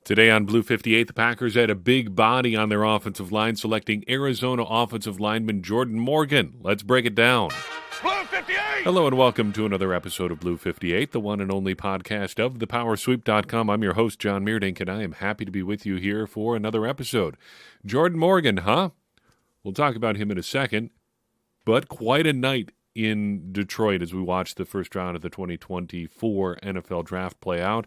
Today on Blue 58, the Packers had a big body on their offensive line, selecting Arizona offensive lineman Jordan Morgan. Let's break it down. Blue 58! Hello and welcome to another episode of Blue 58, the one and only podcast of thepowersweep.com. I'm your host, John Meerdink, and I am happy to be with you here for another episode. Jordan Morgan, huh? We'll talk about him in a second, but quite a night in Detroit as we watch the first round of the 2024 NFL Draft play out.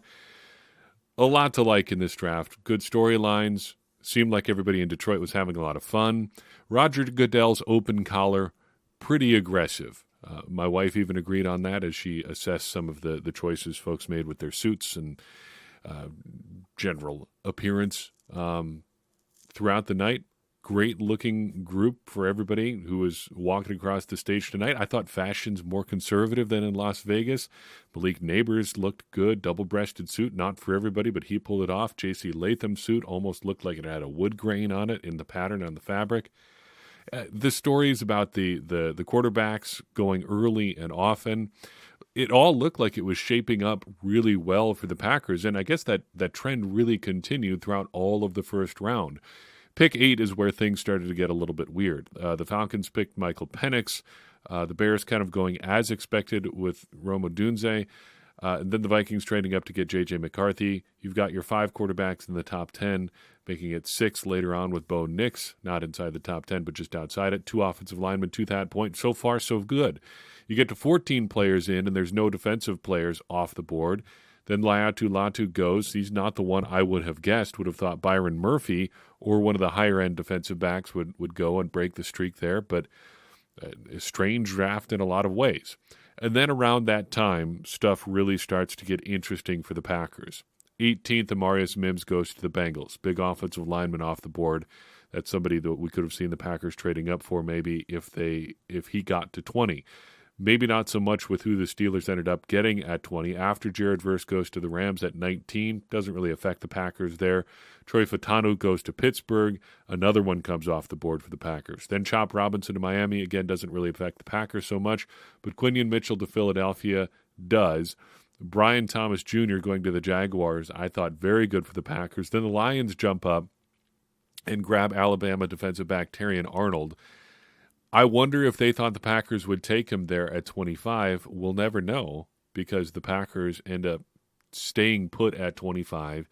A lot to like in this draft. Good storylines. Seemed like everybody in Detroit was having a lot of fun. Roger Goodell's open collar, pretty aggressive. My wife even agreed on that as she assessed some of the choices folks made with their suits and general appearance throughout the night. Great-looking group for everybody who was walking across the stage tonight. I thought fashion's more conservative than in Las Vegas. Malik Neighbors looked good, double-breasted suit, not for everybody, but he pulled it off. J.C. Latham's suit almost looked like it had a wood grain on it in the pattern on the fabric. The stories about the quarterbacks going early and often, it all looked like it was shaping up really well for the Packers, and I guess that trend really continued throughout all of the first round. Pick 8 is where things started to get a little bit weird. The Falcons picked Michael Penix. The Bears kind of going as expected with Rome Odunze. And then the Vikings trading up to get J.J. McCarthy. You've got your 5 quarterbacks in the top 10, making it 6 later on with Bo Nix, not inside the top 10, but just outside it. 2 offensive linemen to that point. So far, so good. You get to 14 players in, and there's no defensive players off the board. Then Latu goes. He's not the one I would have guessed. Would have thought Byron Murphy or one of the higher-end defensive backs would go and break the streak there. But a strange draft in a lot of ways. And then around that time, stuff really starts to get interesting for the Packers. 18th, Amarius Mims goes to the Bengals. Big offensive lineman off the board. That's somebody that we could have seen the Packers trading up for maybe if he got to 20. Maybe not so much with who the Steelers ended up getting at 20. After Jared Verse goes to the Rams at 19, doesn't really affect the Packers there. Troy Fautanu goes to Pittsburgh. Another one comes off the board for the Packers. Then Chop Robinson to Miami. Again, doesn't really affect the Packers so much. But Quinion Mitchell to Philadelphia does. Brian Thomas Jr. going to the Jaguars, I thought very good for the Packers. Then the Lions jump up and grab Alabama defensive back Terrion Arnold. I wonder if they thought the Packers would take him there at 25. We'll never know because the Packers end up staying put at 25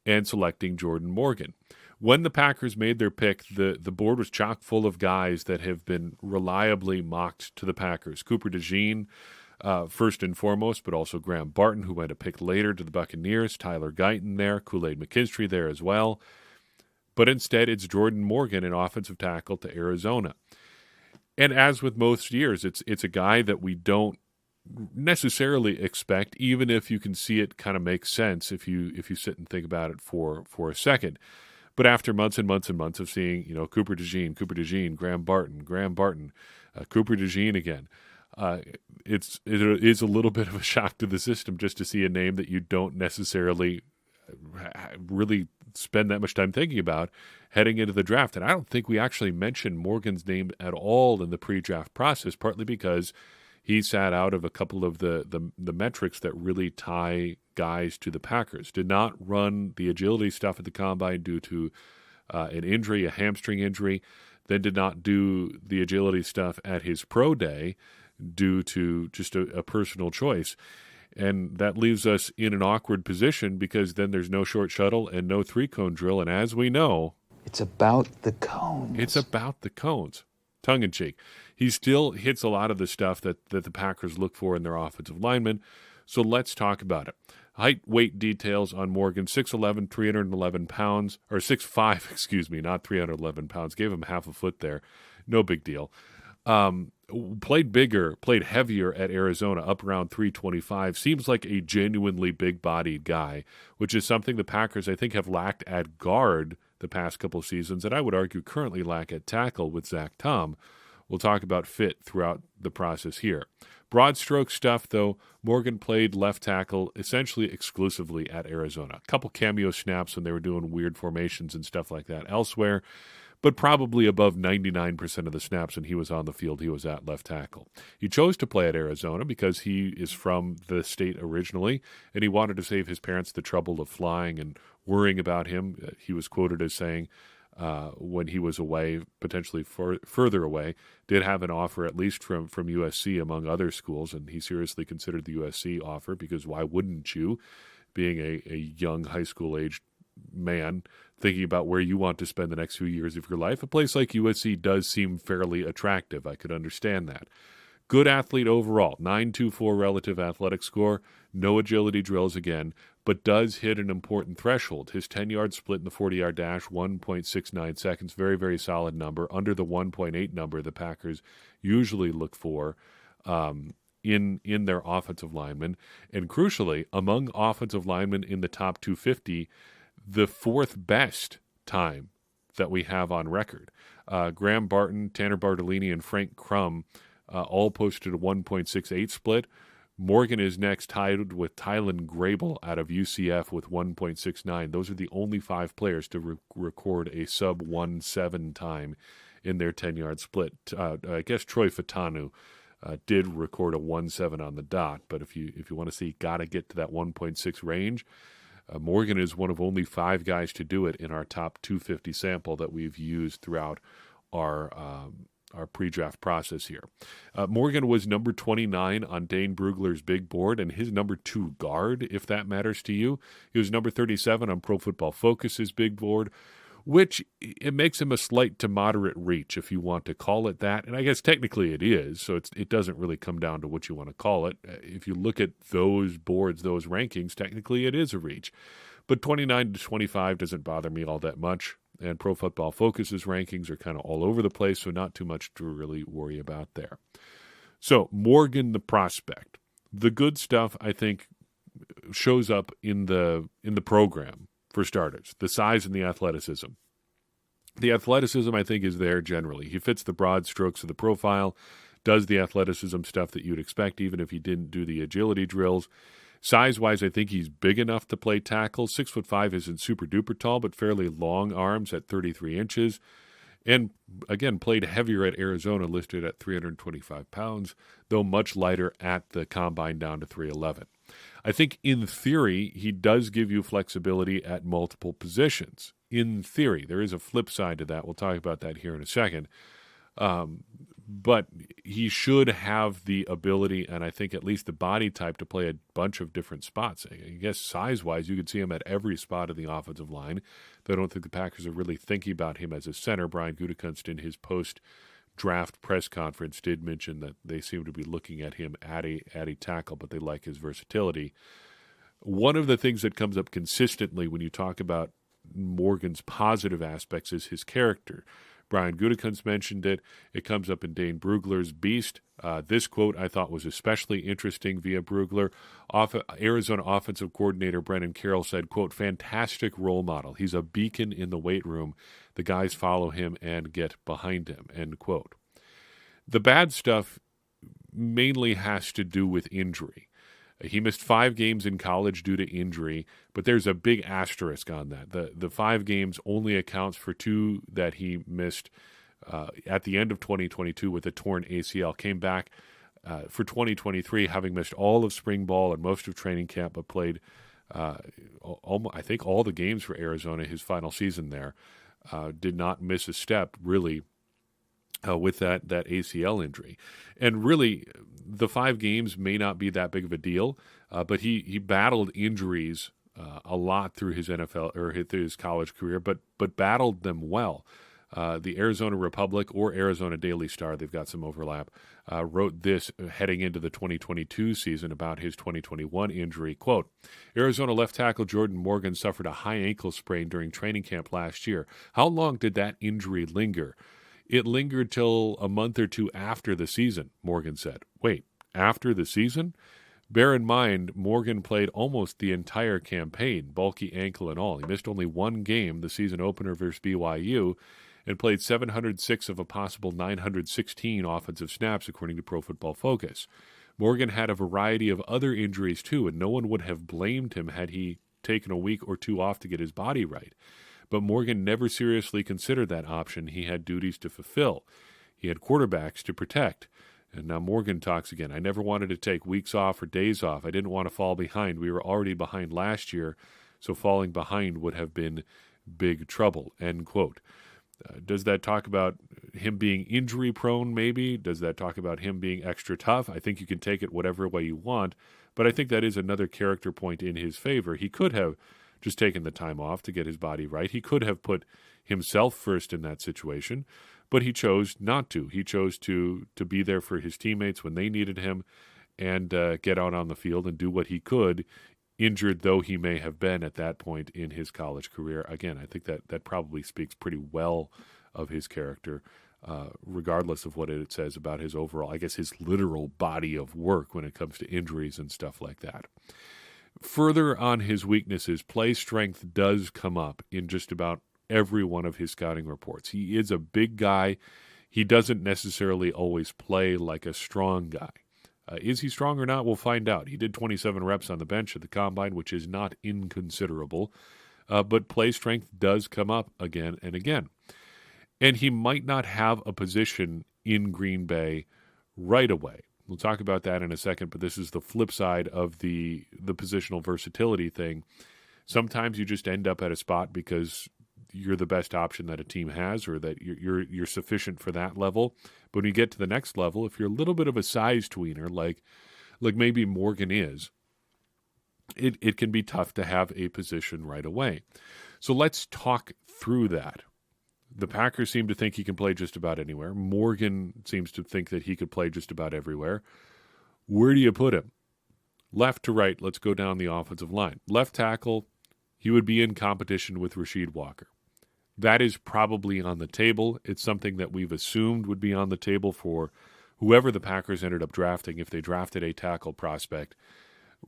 and selecting Jordan Morgan. When the Packers made their pick, the board was chock full of guys that have been reliably mocked to the Packers. Cooper DeJean, first and foremost, but also Graham Barton, who went a pick later to the Buccaneers. Tyler Guyton there, Kool-Aid McKinstry there as well. But instead, it's Jordan Morgan, an offensive tackle to Arizona. And as with most years, it's a guy that we don't necessarily expect, even if you can see it kind of make sense if you sit and think about it for a second. But after months and months and months of seeing, Cooper DeJean, Graham Barton, Cooper DeJean again, it is a little bit of a shock to the system just to see a name that you don't necessarily really spend that much time thinking about heading into the draft. And I don't think we actually mentioned Morgan's name at all in the pre-draft process, partly because he sat out of a couple of the metrics that really tie guys to the Packers. Did not run the agility stuff at the combine due to an injury, a hamstring injury. Then did not do the agility stuff at his pro day due to just a personal choice. And that leaves us in an awkward position because then there's no short shuttle and no 3-cone drill. And as we know, it's about the cones. It's about the cones. Tongue-in-cheek. He still hits a lot of the stuff that the Packers look for in their offensive linemen. So let's talk about it. Height, weight details on Morgan, 6'11", 311 pounds, or 6'5", excuse me, not 311 pounds. Gave him half a foot there. No big deal. Played bigger, played heavier at Arizona, up around 325. Seems like a genuinely big-bodied guy, which is something the Packers, I think, have lacked at guard the past couple of seasons, and I would argue currently lack at tackle with Zach Tom. We'll talk about fit throughout the process here. Broad stroke stuff, though, Morgan played left tackle essentially exclusively at Arizona. A couple cameo snaps when they were doing weird formations and stuff like that elsewhere, but probably above 99% of the snaps when he was on the field, he was at left tackle. He chose to play at Arizona because he is from the state originally, and he wanted to save his parents the trouble of flying and worrying about him. He was quoted as saying when he was away, potentially further away, did have an offer at least from USC among other schools, and he seriously considered the USC offer because why wouldn't you, being a young high school aged man, thinking about where you want to spend the next few years of your life? A place like USC does seem fairly attractive. I could understand that. Good athlete overall, 9.24 relative athletic score, no agility drills again, but does hit an important threshold. His 10-yard split in the 40-yard dash, 1.69 seconds, very, very solid number, under the 1.8 number the Packers usually look for in their offensive linemen. And crucially, among offensive linemen in the top 250, the fourth best time that we have on record. Graham Barton, Tanner Bartolini, and Frank Crum all posted a 1.68 split. Morgan is next, tied with Tylen Grable out of UCF with 1.69. Those are the only 5 players to record a sub 1.7 time in their 10-yard split. I guess Troy Fatanu did record a 1.7 on the dot, but if you want to see, got to get to that 1.6 range. Morgan is one of only 5 guys to do it in our top 250 sample that we've used throughout our pre-draft process here. Morgan was number 29 on Dane Brugler's big board and his number 2 guard, if that matters to you. He was number 37 on Pro Football Focus's big board, which it makes him a slight to moderate reach, if you want to call it that. And I guess technically it is, so it doesn't really come down to what you want to call it. If you look at those boards, those rankings, technically it is a reach. But 29 to 25 doesn't bother me all that much. And Pro Football Focus's rankings are kind of all over the place, so not too much to really worry about there. So Morgan, the prospect, the good stuff I think shows up in the program for starters. The size and the athleticism. The athleticism I think is there generally. He fits the broad strokes of the profile, does the athleticism stuff that you'd expect, even if he didn't do the agility drills. Size-wise, I think he's big enough to play tackle. 6'5" isn't super-duper tall, but fairly long arms at 33 inches. And, again, played heavier at Arizona, listed at 325 pounds, though much lighter at the combine down to 311. I think, in theory, he does give you flexibility at multiple positions. In theory. There is a flip side to that. We'll talk about that here in a second. But he should have the ability, and I think at least the body type, to play a bunch of different spots. I guess size-wise, you could see him at every spot of the offensive line. Though I don't think the Packers are really thinking about him as a center. Brian Gutekunst, in his post-draft press conference, did mention that they seem to be looking at him at a tackle, but they like his versatility. One of the things that comes up consistently when you talk about Morgan's positive aspects is his character. Brian Gutekunst mentioned it. It comes up in Dane Brugler's Beast. This quote I thought was especially interesting via Brugler. Arizona offensive coordinator Brennan Carroll said, quote, "Fantastic role model. He's a beacon in the weight room. The guys follow him and get behind him," end quote. The bad stuff mainly has to do with injury. He missed 5 games in college due to injury, but there's a big asterisk on that. The 5 games only accounts for 2 that he missed at the end of 2022 with a torn ACL. Came back for 2023, having missed all of spring ball and most of training camp, but played, I think, all the games for Arizona his final season there. Did not miss a step, really, with that ACL injury. And really, the 5 games may not be that big of a deal, but he battled injuries a lot through his NFL or through his college career, but battled them well. The Arizona Republic or Arizona Daily Star, they've got some overlap, wrote this heading into the 2022 season about his 2021 injury. Quote, "Arizona left tackle Jordan Morgan suffered a high ankle sprain during training camp last year. How long did that injury linger? It lingered till a month or 2 after the season," Morgan said. Wait, after the season? Bear in mind, Morgan played almost the entire campaign, bulky ankle and all. He missed only 1 game, the season opener versus BYU, and played 706 of a possible 916 offensive snaps, according to Pro Football Focus. Morgan had a variety of other injuries, too, and no one would have blamed him had he taken a week or 2 off to get his body right. But Morgan never seriously considered that option. He had duties to fulfill. He had quarterbacks to protect. And now Morgan talks again. "I never wanted to take weeks off or days off. I didn't want to fall behind. We were already behind last year So falling behind would have been big trouble, end quote. Does that talk about him being injury prone, maybe? Does that talk about him being extra tough? I think you can take it whatever way you want, but I think that is another character point in his favor. He could have just taken the time off to get his body right. He could have put himself first in that situation, but he chose not to. He chose to be there for his teammates when they needed him and get out on the field and do what he could, injured though he may have been at that point in his college career. Again, I think that probably speaks pretty well of his character, regardless of what it says about his overall, I guess, his literal body of work when it comes to injuries and stuff like that. Further on his weaknesses, play strength does come up in just about every one of his scouting reports. He is a big guy. He doesn't necessarily always play like a strong guy. Is he strong or not? We'll find out. He did 27 reps on the bench at the Combine, which is not inconsiderable. But play strength does come up again and again. And he might not have a position in Green Bay right away. We'll talk about that in a second, but this is the flip side of the positional versatility thing. Sometimes you just end up at a spot because you're the best option that a team has, or that you're sufficient for that level. But when you get to the next level, if you're a little bit of a size tweener, like maybe Morgan is, it can be tough to have a position right away. So let's talk through that. The Packers seem to think he can play just about anywhere. Morgan seems to think that he could play just about everywhere. Where do you put him? Left to right, let's go down the offensive line. Left tackle, he would be in competition with Rasheed Walker. That is probably on the table. It's something that we've assumed would be on the table for whoever the Packers ended up drafting. If they drafted a tackle prospect,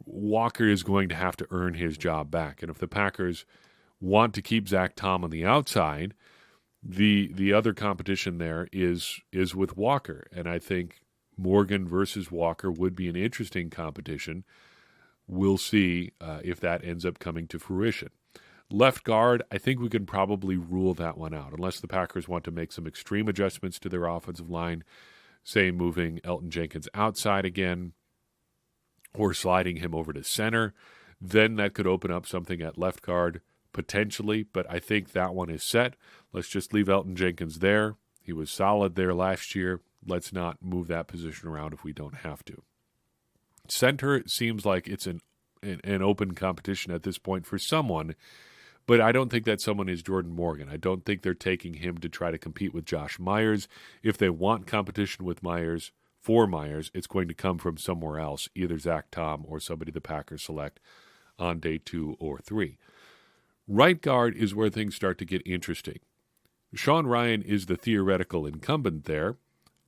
Walker is going to have to earn his job back. And if the Packers want to keep Zach Tom on the outside, the other competition there is with Walker. And I think Morgan versus Walker would be an interesting competition. We'll see if that ends up coming to fruition. Left guard, I think we can probably rule that one out, unless the Packers want to make some extreme adjustments to their offensive line, say moving Elton Jenkins outside again or sliding him over to center. Then that could open up something at left guard, potentially, but I think that one is set. Let's just leave Elton Jenkins there. He was solid there last year. Let's not move that position around if we don't have to. Center seems like it's an open competition at this point for someone, but I don't think that someone is Jordan Morgan. I don't think they're taking him to try to compete with Josh Myers. If they want competition with Myers, for Myers, it's going to come from somewhere else, either Zach Tom or somebody the Packers select on day 2 or 3. Right guard is where things start to get interesting. Sean Ryan is the theoretical incumbent there.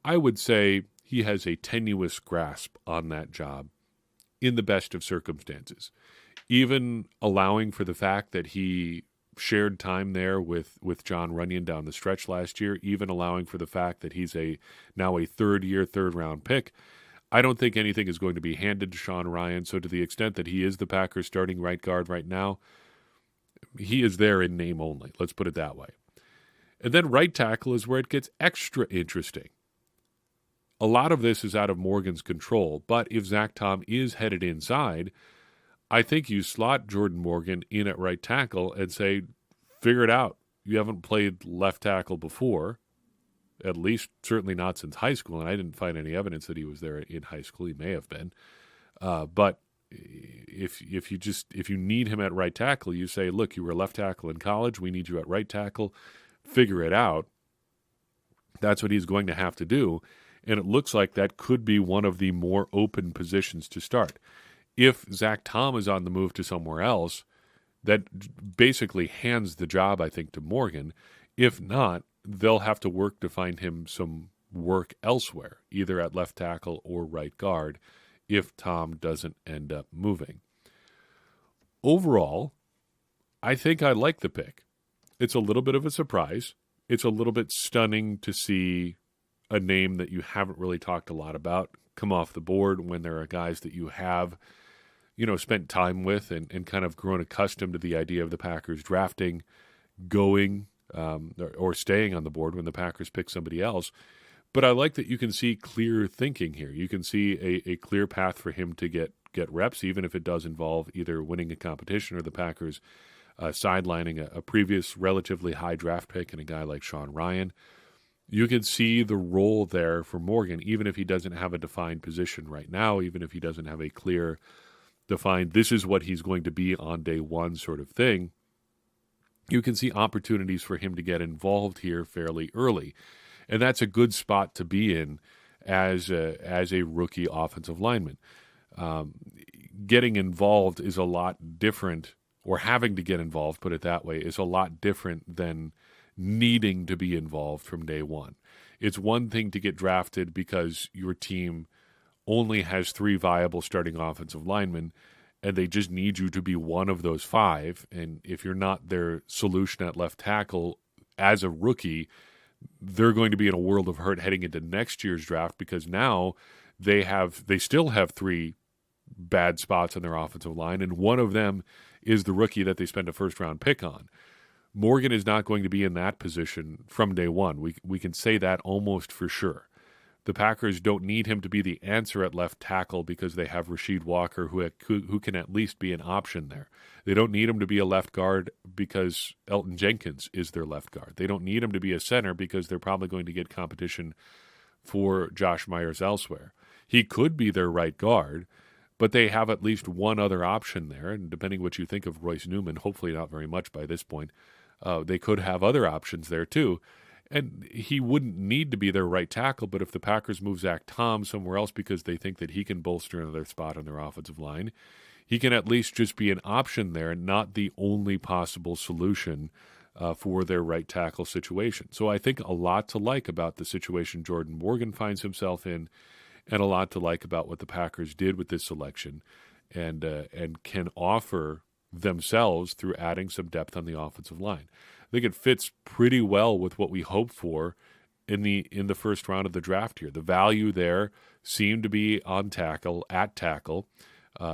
I would say he has a tenuous grasp on that job in the best of circumstances. Even allowing for the fact that he shared time there with John Runyon down the stretch last year, even allowing for the fact that he's now a third-round pick, I don't think anything is going to be handed to Sean Ryan. So to the extent that he is the Packers starting right guard right now, he is there in name only. Let's put it that way. And then right tackle is where it gets extra interesting. A lot of this is out of Morgan's control, but if Zach Tom is headed inside, I think you slot Jordan Morgan in at right tackle and say, figure it out. You haven't played left tackle before, at least certainly not since high school, and I didn't find any evidence that he was there in high school. He may have been. But if you need him at right tackle, you say, look, you were left tackle in college. We need you at right tackle. Figure it out. That's what he's going to have to do. And it looks like that could be one of the more open positions to start. If Zach Tom is on the move to somewhere else, that basically hands the job, I think, to Morgan. If not, they'll have to work to find him some work elsewhere, either at left tackle or right guard, if Tom doesn't end up moving. Overall, I think I like the pick. It's a little bit of a surprise. It's a little bit stunning to see a name that you haven't really talked a lot about come off the board when there are guys that you have, spent time with and kind of grown accustomed to the idea of the Packers drafting, going, or staying on the board when the Packers pick somebody else. But I like that you can see clear thinking here. You can see a clear path for him to get get reps, even if it does involve either winning a competition or the Packers sidelining a previous relatively high draft pick and a guy like Sean Ryan. You can see the role there for Morgan, even if he doesn't have a defined position right now, even if he doesn't have a clear, defined, this is what he's going to be on day one sort of thing. You can see opportunities for him to get involved here fairly early. And that's a good spot to be in as a rookie offensive lineman. Getting involved is a lot different, or having to get involved, put it that way, is a lot different than needing to be involved from day one. It's one thing to get drafted because your team only has 3 viable starting offensive linemen, and they just need you to be one of those 5. And if you're not their solution at left tackle as a rookie, they're going to be in a world of hurt heading into next year's draft, because now they still have 3 bad spots on their offensive line, and one of them is the rookie that they spent a first-round pick on. Morgan is not going to be in that position from day one. We can say that almost for sure. The Packers don't need him to be the answer at left tackle because they have Rasheed Walker, who can at least be an option there. They don't need him to be a left guard because Elton Jenkins is their left guard. They don't need him to be a center because they're probably going to get competition for Josh Myers elsewhere. He could be their right guard, but they have at least one other option there, and depending what you think of Royce Newman, hopefully not very much by this point, they could have other options there too. And he wouldn't need to be their right tackle, but if the Packers move Zach Tom somewhere else because they think that he can bolster another spot on their offensive line, he can at least just be an option there, not the only possible solution for their right tackle situation. So I think a lot to like about the situation Jordan Morgan finds himself in, and a lot to like about what the Packers did with this selection and can offer themselves through adding some depth on the offensive line. I think it fits pretty well with what we hoped for in the first round of the draft here. The value there seemed to be on tackle, at tackle.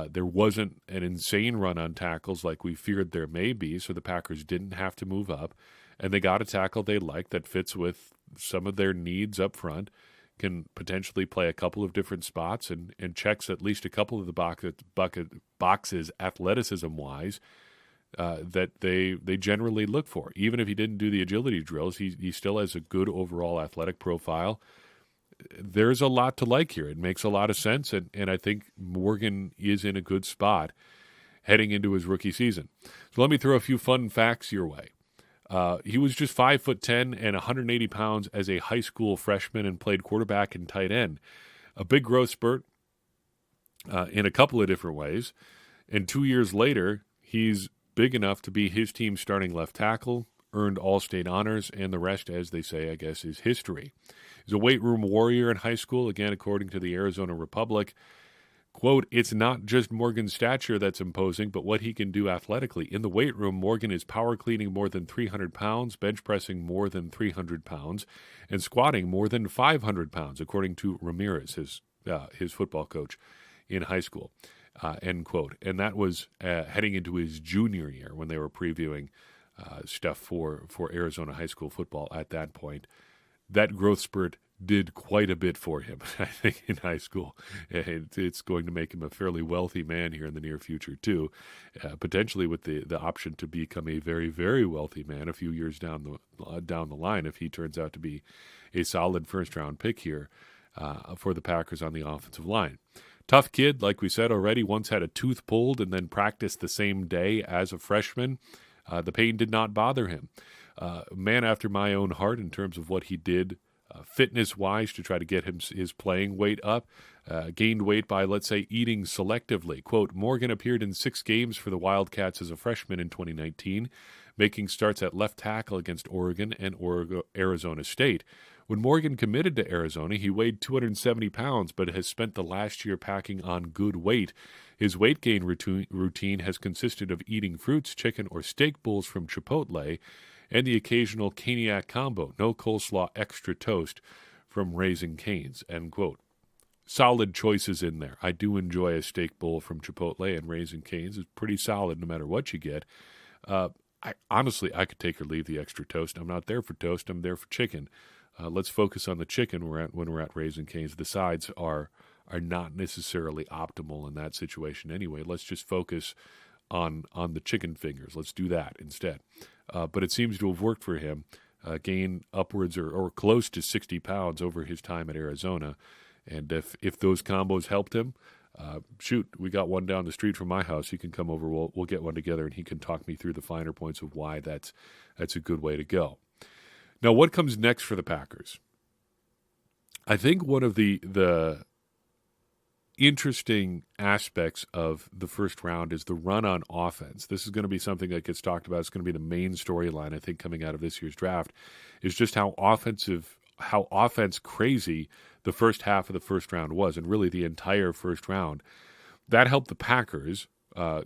There wasn't an insane run on tackles like we feared there may be, so the Packers didn't have to move up. And they got a tackle they liked that fits with some of their needs up front, can potentially play a couple of different spots and checks at least a couple of the boxes athleticism-wise that they generally look for. Even if he didn't do the agility drills, he still has a good overall athletic profile. There's a lot to like here. It makes a lot of sense, and I think Morgan is in a good spot heading into his rookie season. So let me throw a few fun facts your way. He was just 5'10" and 180 pounds as a high school freshman and played quarterback and tight end. A big growth spurt in a couple of different ways. And 2 years later, he's big enough to be his team's starting left tackle, earned all-state honors, and the rest, as they say, I guess, is history. He's a weight room warrior in high school, again, according to the Arizona Republic. Quote, "It's not just Morgan's stature that's imposing, but what he can do athletically. In the weight room, Morgan is power cleaning more than 300 pounds, bench pressing more than 300 pounds, and squatting more than 500 pounds, according to Ramirez, his football coach in high school." End quote. And that was heading into his junior year when they were previewing stuff for Arizona high school football at that point. That growth spurt did quite a bit for him, I think, in high school. It's going to make him a fairly wealthy man here in the near future, too, potentially with the option to become a very, very wealthy man a few years down the line if he turns out to be a solid first-round pick here for the Packers on the offensive line. Tough kid, like we said already, once had a tooth pulled and then practiced the same day as a freshman. The pain did not bother him. Man after my own heart in terms of what he did fitness-wise to try to get his playing weight up. Gained weight by, let's say, eating selectively. Quote, "Morgan appeared in 6 games for the Wildcats as a freshman in 2019, making starts at left tackle against Oregon and Arizona State. When Morgan committed to Arizona, he weighed 270 pounds, but has spent the last year packing on good weight. His weight gain routine has consisted of eating fruits, chicken, or steak bowls from Chipotle, and the occasional Caniac combo, no coleslaw, extra toast, from Raising Cane's," end quote. Solid choices in there. I do enjoy a steak bowl from Chipotle, and Raising Cane's is pretty solid no matter what you get. Honestly, I could take or leave the extra toast. I'm not there for toast. I'm there for chicken. Let's focus on the chicken when we're at Raising Cane's. The sides are are not necessarily optimal in that situation anyway. Let's just focus on the chicken fingers. Let's do that instead. But it seems to have worked for him. Gain upwards or close to 60 pounds over his time at Arizona. And if those combos helped him, shoot, we got one down the street from my house. He can come over. We'll get one together, and he can talk me through the finer points of why that's a good way to go. Now, what comes next for the Packers? I think one of the interesting aspects of the first round is the run on offense. This is going to be something that gets talked about. It's going to be the main storyline, I think, coming out of this year's draft, is just how offense crazy the first half of the first round was, and really the entire first round. That helped the Packers,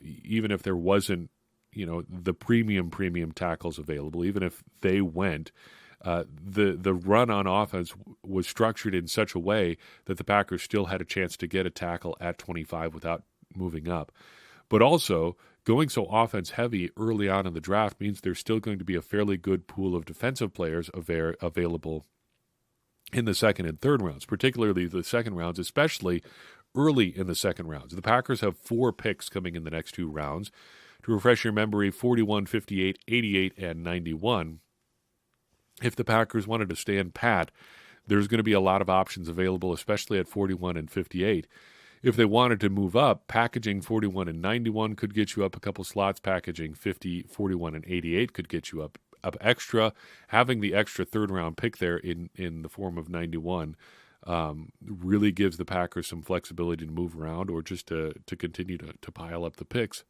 even if there wasn't, the premium tackles available, even if they went. The run on offense was structured in such a way that the Packers still had a chance to get a tackle at 25 without moving up. But also, going so offense heavy early on in the draft means there's still going to be a fairly good pool of defensive players available in the second and third rounds, particularly the second rounds, especially early in the second rounds. The Packers have 4 picks coming in the next 2 rounds. To refresh your memory, 41, 58, 88, and 91. If the Packers wanted to stand pat, there's going to be a lot of options available, especially at 41 and 58. If they wanted to move up, packaging 41 and 91 could get you up a couple slots. Packaging 50, 41, and 88 could get you up extra. Having the extra third-round pick there in the form of 91 really gives the Packers some flexibility to move around or just to continue to pile up the picks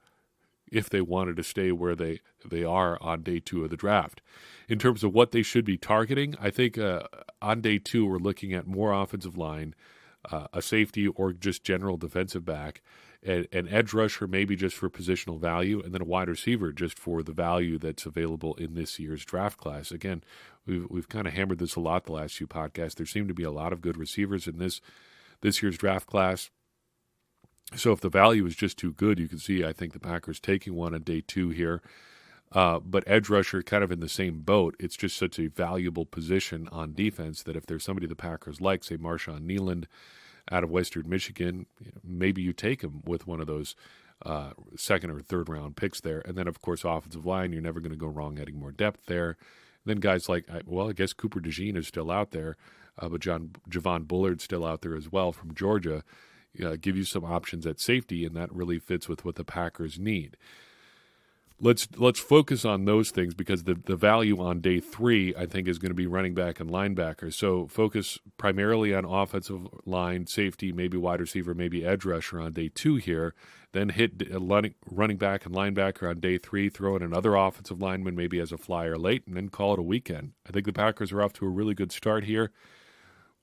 if they wanted to stay where they are on day 2 of the draft. In terms of what they should be targeting, I think on day 2 we're looking at more offensive line, a safety or just general defensive back, an edge rusher maybe just for positional value, and then a wide receiver just for the value that's available in this year's draft class. Again, we've kind of hammered this a lot the last few podcasts. There seem to be a lot of good receivers in this year's draft class. So if the value is just too good, you can see, I think, the Packers taking one on day 2 here. But edge rusher kind of in the same boat. It's just such a valuable position on defense that if there's somebody the Packers like, say Marshawn Kneeland out of Western Michigan, maybe you take him with one of those second or third round picks there. And then, of course, offensive line, you're never going to go wrong adding more depth there. Then guys like, I guess Cooper DeJean is still out there, but Javon Bullard's still out there as well from Georgia. Give you some options at safety, and that really fits with what the Packers need. Let's focus on those things because the value on day 3, I think, is going to be running back and linebacker. So focus primarily on offensive line, safety, maybe wide receiver, maybe edge rusher on day 2 here. Then hit running back and linebacker on day 3, throw in another offensive lineman maybe as a flyer late, and then call it a weekend. I think the Packers are off to a really good start here.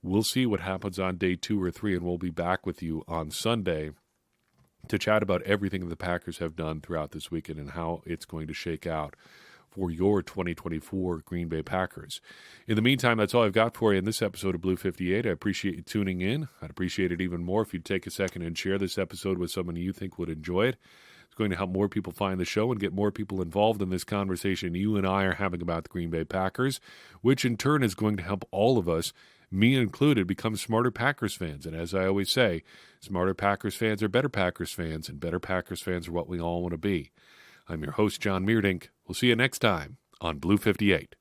We'll see what happens on day 2 or 3, and we'll be back with you on Sunday to chat about everything the Packers have done throughout this weekend and how it's going to shake out for your 2024 Green Bay Packers. In the meantime, that's all I've got for you in this episode of Blue 58. I appreciate you tuning in. I'd appreciate it even more if you'd take a second and share this episode with someone you think would enjoy it. It's going to help more people find the show and get more people involved in this conversation you and I are having about the Green Bay Packers, which in turn is going to help all of us, me included, become smarter Packers fans. And as I always say, smarter Packers fans are better Packers fans, and better Packers fans are what we all want to be. I'm your host, John Meerdink. We'll see you next time on Blue 58.